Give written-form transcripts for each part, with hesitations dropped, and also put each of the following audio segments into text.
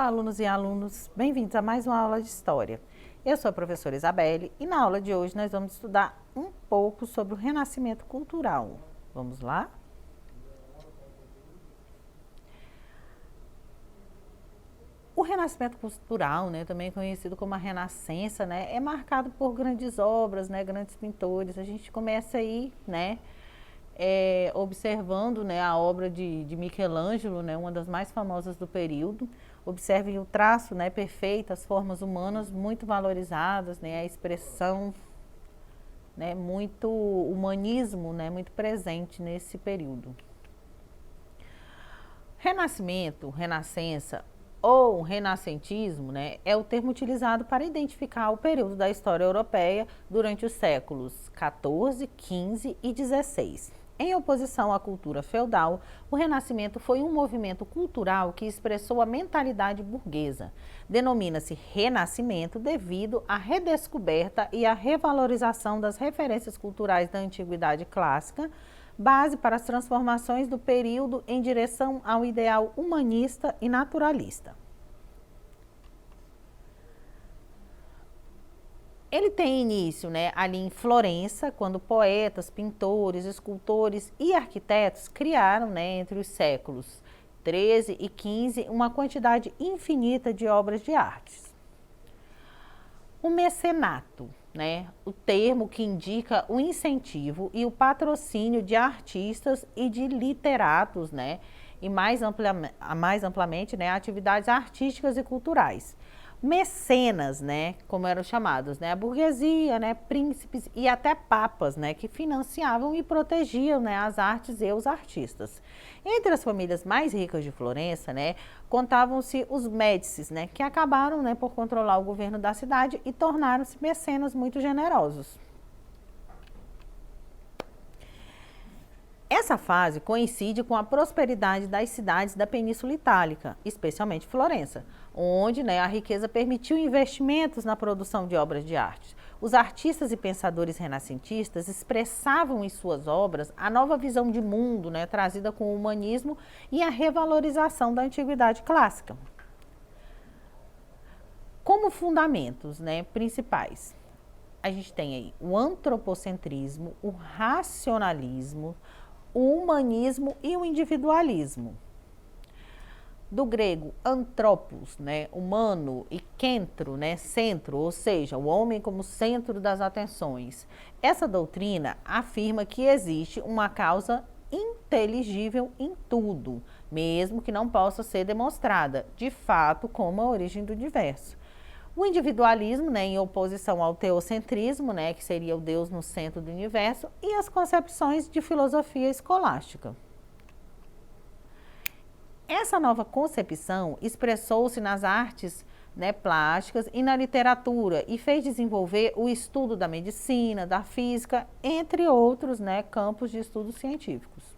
Olá, alunos e alunos, bem-vindos a mais uma aula de História. Eu sou a professora Isabelle e na aula de hoje nós vamos estudar um pouco sobre o Renascimento Cultural. Vamos lá? O Renascimento Cultural, também conhecido como a Renascença, é marcado por grandes obras, grandes pintores. A gente começa aí, observando a obra de Michelangelo, uma das mais famosas do período. Observem o traço perfeito, as formas humanas muito valorizadas, a expressão, muito humanismo, muito presente nesse período. Renascimento, renascença ou renascentismo é o termo utilizado para identificar o período da história europeia durante os séculos XIV, XV e XVI. Em oposição à cultura feudal, o Renascimento foi um movimento cultural que expressou a mentalidade burguesa. Denomina-se Renascimento devido à redescoberta e à revalorização das referências culturais da antiguidade clássica, base para as transformações do período em direção ao ideal humanista e naturalista. Ele tem início ali em Florença, quando poetas, pintores, escultores e arquitetos criaram, entre os séculos XIII e XV, uma quantidade infinita de obras de artes. O mecenato, o termo que indica o incentivo e o patrocínio de artistas e de literatos, e mais amplamente, atividades artísticas e culturais. Mecenas, como eram chamados, a burguesia, príncipes e até papas, que financiavam e protegiam, as artes e os artistas. Entre as famílias mais ricas de Florença, contavam-se os Médicis, que acabaram, por controlar o governo da cidade e tornaram-se mecenas muito generosos. Essa fase coincide com a prosperidade das cidades da Península Itálica, especialmente Florença, onde a riqueza permitiu investimentos na produção de obras de arte. Os artistas e pensadores renascentistas expressavam em suas obras a nova visão de mundo, trazida com o humanismo e a revalorização da antiguidade clássica. Como fundamentos principais, a gente tem aí o antropocentrismo, o racionalismo, o humanismo e o individualismo. Do grego antropos, humano, e kentro, centro, ou seja, o homem como centro das atenções. Essa doutrina afirma que existe uma causa inteligível em tudo, mesmo que não possa ser demonstrada, de fato, como a origem do universo. O individualismo, em oposição ao teocentrismo, que seria o Deus no centro do universo, e as concepções de filosofia escolástica. Essa nova concepção expressou-se nas artes plásticas e na literatura e fez desenvolver o estudo da medicina, da física, entre outros campos de estudos científicos.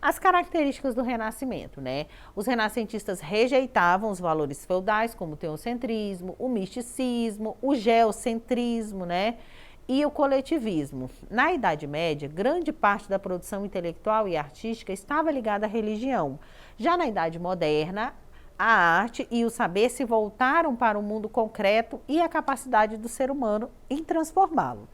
As características do Renascimento, Os renascentistas rejeitavam os valores feudais, como o teocentrismo, o misticismo, o geocentrismo, e o coletivismo. Na Idade Média, grande parte da produção intelectual e artística estava ligada à religião. Já na Idade Moderna, a arte e o saber se voltaram para o mundo concreto e a capacidade do ser humano em transformá-lo.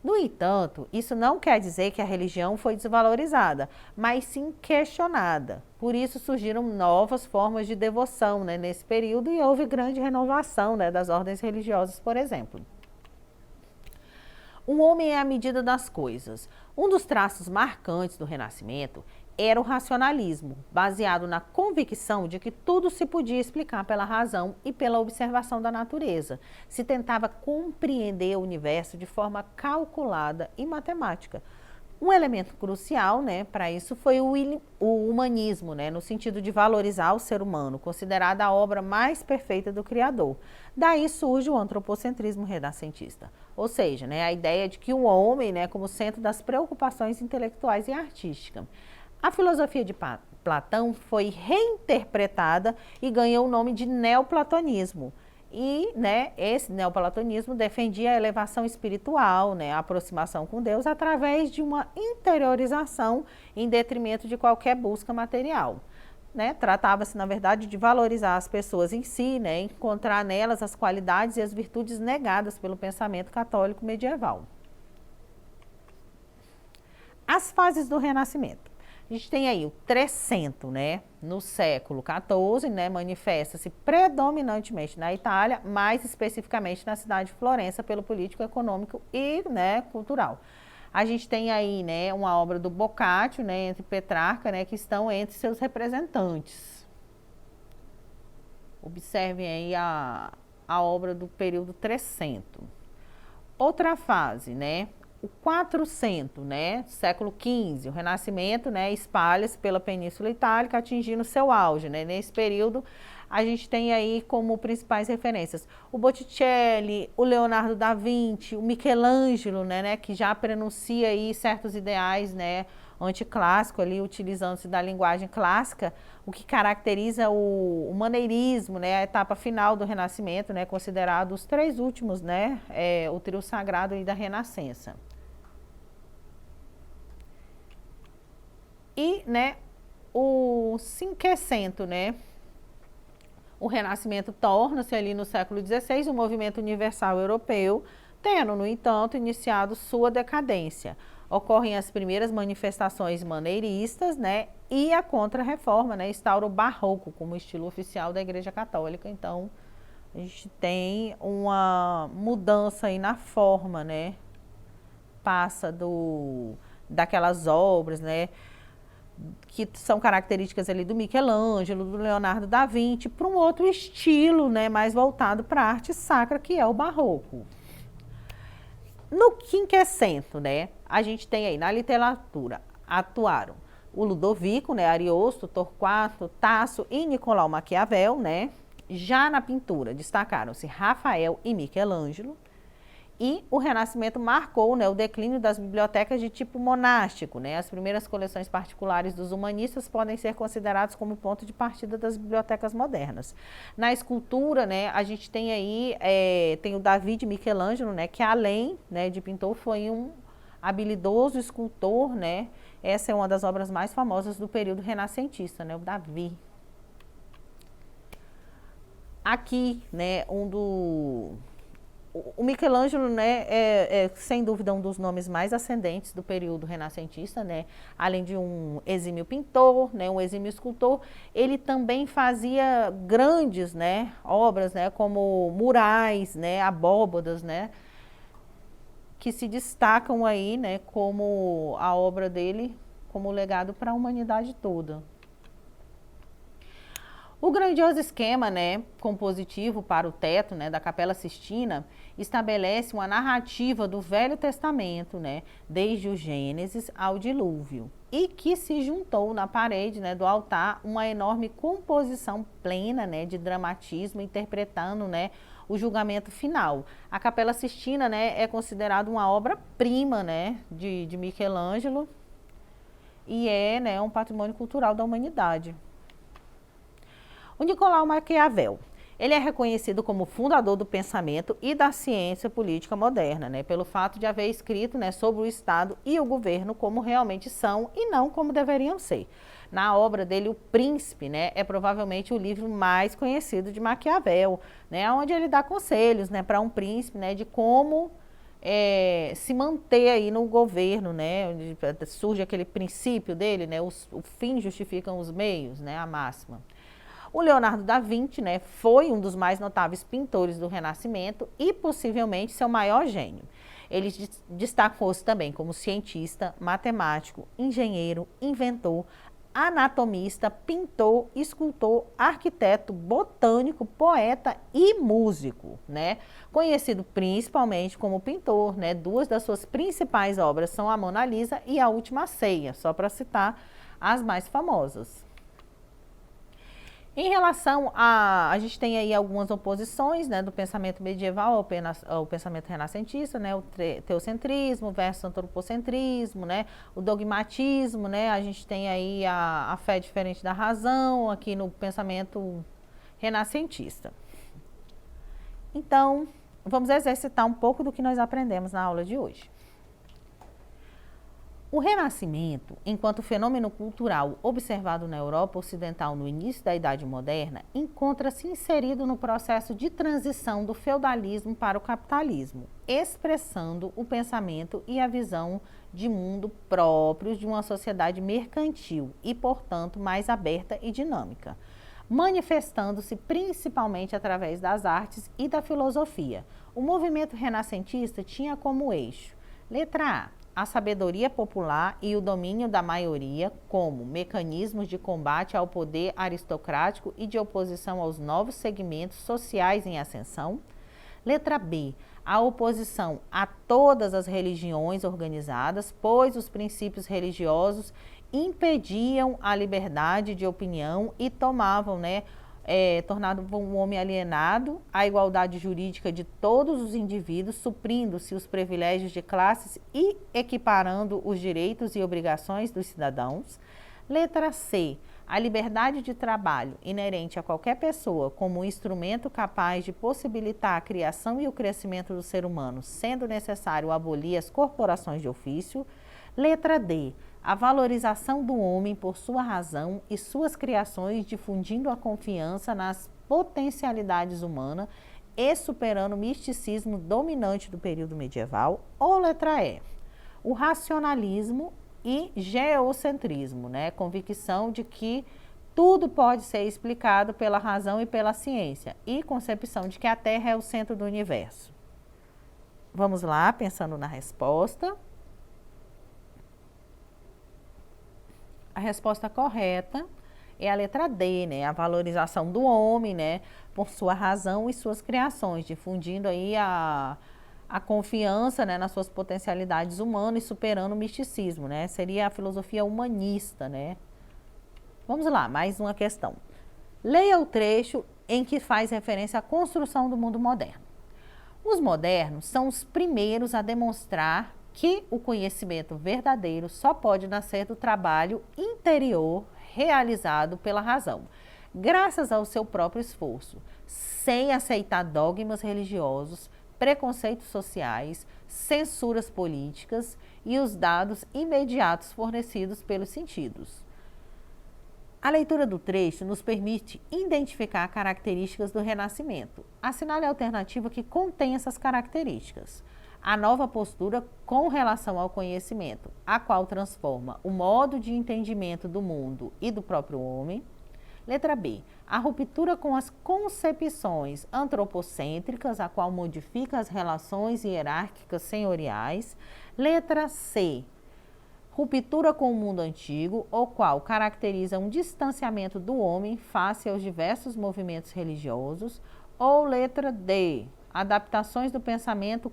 No entanto, isso não quer dizer que a religião foi desvalorizada, mas sim questionada. Por isso surgiram novas formas de devoção nesse período e houve grande renovação das ordens religiosas, por exemplo. O homem é a medida das coisas. Um dos traços marcantes do Renascimento era o racionalismo, baseado na convicção de que tudo se podia explicar pela razão e pela observação da natureza. Se tentava compreender o universo de forma calculada e matemática. Um elemento crucial para isso foi o humanismo, no sentido de valorizar o ser humano, considerada a obra mais perfeita do Criador. Daí surge o antropocentrismo renascentista, ou seja, a ideia de que o homem como centro das preocupações intelectuais e artísticas. A filosofia de Platão foi reinterpretada e ganhou o nome de neoplatonismo. E esse neoplatonismo defendia a elevação espiritual, a aproximação com Deus através de uma interiorização em detrimento de qualquer busca material. né, tratava-se, na verdade, de valorizar as pessoas em si, né, encontrar nelas as qualidades e as virtudes negadas pelo pensamento católico medieval. As fases do Renascimento. A gente tem aí o Trecento, né, no século XIV, né, manifesta-se predominantemente na Itália, mais especificamente na cidade de Florença, pelo político, econômico e, né, cultural. A gente tem aí, né, uma obra do Boccaccio, né, entre Petrarca, né, que estão entre seus representantes. Observem aí a obra do período Trecento. Outra fase, né, o 400, né, século XV, o Renascimento, né, espalha-se pela Península Itálica, atingindo seu auge, né. Nesse período, a gente tem aí como principais referências o Botticelli, o Leonardo da Vinci, o Michelangelo, né, que já prenuncia aí certos ideais, né, anticlássico ali, utilizando-se da linguagem clássica, o que caracteriza o maneirismo, né, a etapa final do Renascimento, né, considerado os três últimos, né, o trio sagrado aí da Renascença. E, né, o Cinquecento, né, o Renascimento torna-se ali no século XVI um movimento universal europeu, tendo, no entanto, iniciado sua decadência. Ocorrem as primeiras manifestações maneiristas, né, e a Contra-Reforma, né, instaura o Barroco como estilo oficial da Igreja Católica. Então, a gente tem uma mudança aí na forma, né, passa daquelas obras, né, que são características ali do Michelangelo, do Leonardo da Vinci, para um outro estilo, né, mais voltado para a arte sacra, que é o Barroco. No Quinquecento, né, a gente tem aí na literatura, atuaram o Ludovico, né, Ariosto, Torquato, Tasso e Nicolau Maquiavel, né. Já na pintura destacaram-se Rafael e Michelangelo. E o Renascimento marcou, né, o declínio das bibliotecas de tipo monástico, né? As primeiras coleções particulares dos humanistas podem ser consideradas como ponto de partida das bibliotecas modernas. Na escultura, né, a gente tem aí, tem o Davi de Michelangelo, né, que além, né, de pintor, foi um habilidoso escultor, né? Essa é uma das obras mais famosas do período renascentista, né, o Davi. Aqui, né, o Michelangelo, né, sem dúvida um dos nomes mais ascendentes do período renascentista, né, além de um exímio pintor, né, um exímio escultor, ele também fazia grandes, né, obras, né, como murais, né, abóbadas, né, que se destacam aí, né, como a obra dele, como legado para a humanidade toda. O grandioso esquema, né, compositivo para o teto, né, da Capela Sistina estabelece uma narrativa do Velho Testamento, né, desde o Gênesis ao Dilúvio, e que se juntou na parede, né, do altar uma enorme composição plena, né, de dramatismo, interpretando, né, o julgamento final. A Capela Sistina, né, é considerada uma obra-prima, né, de Michelangelo e é, né, um patrimônio cultural da humanidade. O Nicolau Maquiavel, ele é reconhecido como fundador do pensamento e da ciência política moderna, né, pelo fato de haver escrito, né, sobre o Estado e o governo como realmente são e não como deveriam ser. Na obra dele, O Príncipe, né, é provavelmente o livro mais conhecido de Maquiavel, né, onde ele dá conselhos, né, para um príncipe, né, de como se manter aí no governo, né, onde surge aquele princípio dele, né, o fim justificam os meios, né, a máxima. O Leonardo da Vinci, né, foi um dos mais notáveis pintores do Renascimento e possivelmente seu maior gênio. Ele destacou-se também como cientista, matemático, engenheiro, inventor, anatomista, pintor, escultor, arquiteto, botânico, poeta e músico, né? Conhecido principalmente como pintor, né? Duas das suas principais obras são a Mona Lisa e a Última Ceia, só para citar as mais famosas. Em relação a gente tem aí algumas oposições, né, do pensamento medieval ao pensamento renascentista, né, o teocentrismo versus antropocentrismo, né, o dogmatismo, né, a gente tem aí a fé diferente da razão aqui no pensamento renascentista. Então, vamos exercitar um pouco do que nós aprendemos na aula de hoje. O Renascimento, enquanto fenômeno cultural observado na Europa Ocidental no início da Idade Moderna, encontra-se inserido no processo de transição do feudalismo para o capitalismo, expressando o pensamento e a visão de mundo próprios de uma sociedade mercantil e, portanto, mais aberta e dinâmica, manifestando-se principalmente através das artes e da filosofia. O movimento renascentista tinha como eixo, letra A sabedoria popular e o domínio da maioria como mecanismos de combate ao poder aristocrático e de oposição aos novos segmentos sociais em ascensão. Letra B, a oposição a todas as religiões organizadas, pois os princípios religiosos impediam a liberdade de opinião e tornavam o homem alienado à igualdade jurídica de todos os indivíduos, suprindo-se os privilégios de classes e equiparando os direitos e obrigações dos cidadãos. Letra C, a liberdade de trabalho inerente a qualquer pessoa como um instrumento capaz de possibilitar a criação e o crescimento do ser humano, sendo necessário abolir as corporações de ofício. Letra D, a valorização do homem por sua razão e suas criações, difundindo a confiança nas potencialidades humanas e superando o misticismo dominante do período medieval. Ou letra E, o racionalismo e geocentrismo, convicção de que tudo pode ser explicado pela razão e pela ciência, e concepção de que a Terra é o centro do universo. Vamos lá, pensando na resposta. A resposta correta é a letra D, a valorização do homem, por sua razão e suas criações, difundindo aí a confiança, nas suas potencialidades humanas e superando o misticismo, Seria a filosofia humanista, Vamos lá, mais uma questão. Leia o trecho em que faz referência à construção do mundo moderno. Os modernos são os primeiros a demonstrar que o conhecimento verdadeiro só pode nascer do trabalho interior realizado pela razão, graças ao seu próprio esforço, sem aceitar dogmas religiosos, preconceitos sociais, censuras políticas e os dados imediatos fornecidos pelos sentidos. A leitura do trecho nos permite identificar características do Renascimento. Assinale a alternativa que contém essas características. A nova postura com relação ao conhecimento, a qual transforma o modo de entendimento do mundo e do próprio homem. Letra B, a ruptura com as concepções antropocêntricas, a qual modifica as relações hierárquicas senhoriais. Letra C, ruptura com o mundo antigo, o qual caracteriza um distanciamento do homem face aos diversos movimentos religiosos. Ou letra D, adaptações do pensamento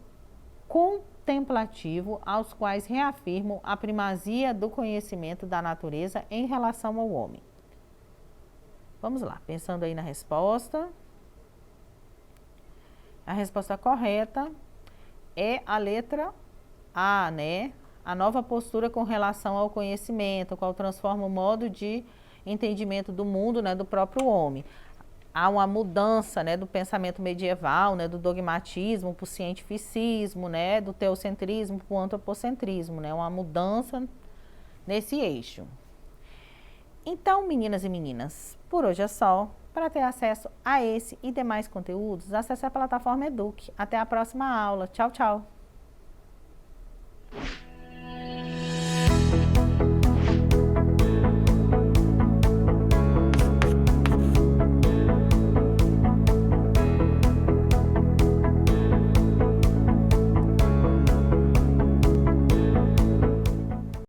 contemplativo, aos quais reafirmam a primazia do conhecimento da natureza em relação ao homem. Vamos lá, pensando aí na resposta. A resposta correta é a letra A, A nova postura com relação ao conhecimento, qual transforma o modo de entendimento do mundo, do próprio homem. Há uma mudança, do pensamento medieval, do dogmatismo para o cientificismo, do teocentrismo para o antropocentrismo, uma mudança nesse eixo. Então, meninas e meninas, por hoje é só. Para ter acesso a esse e demais conteúdos, acesse a plataforma Eduque. Até a próxima aula. Tchau, tchau!